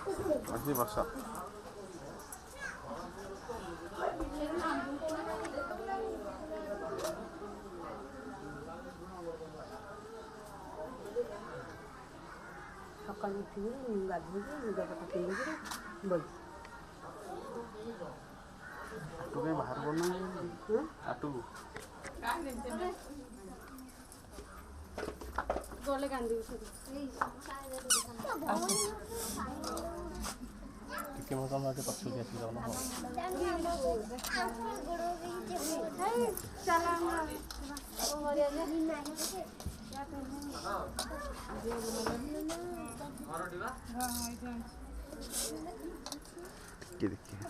আজি ବର୍ଷା सकाल उठी गाधोई लुगापटा पिंधिकी बस आटू कहीं बाहर करना आटू गले कांदी ଟିକେ ମୋ ତମ ଆଗେ ପଛକୁ ଆସି ଯାଉନ ଟିକେ ଦେଖିए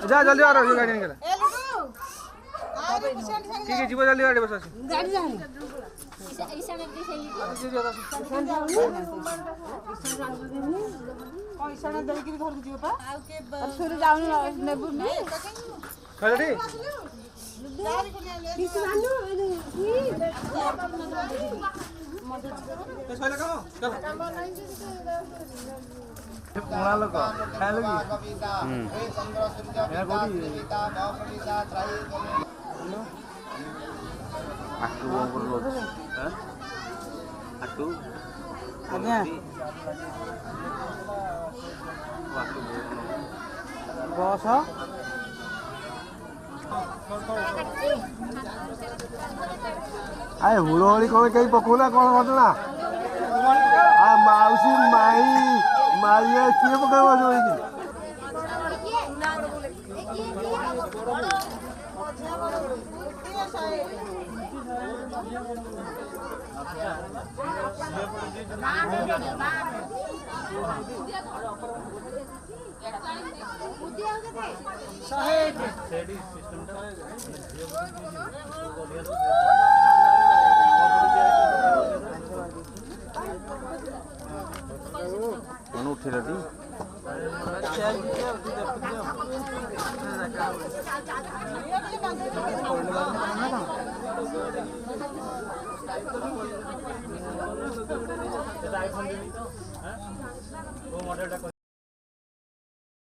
जा जल्दी आ रहा गाड़ी निकल ठीक है जीव जल्दी गाड़ी बस गाड़ी जानी पैसा देकी घर को जीव पा सुरे जाउनी नेबुनी खड़ी किसी मानु ये सोइला काम चल पुणा लोक खाइलो कि या कोडी आटू बोल हैं आटू आज्ञा बस आए हुड़ोहड़ी कौन कहीं पकौना कौन घटना आ माउसी माई मारिया किए पकड़वा जो कौन उठेला ती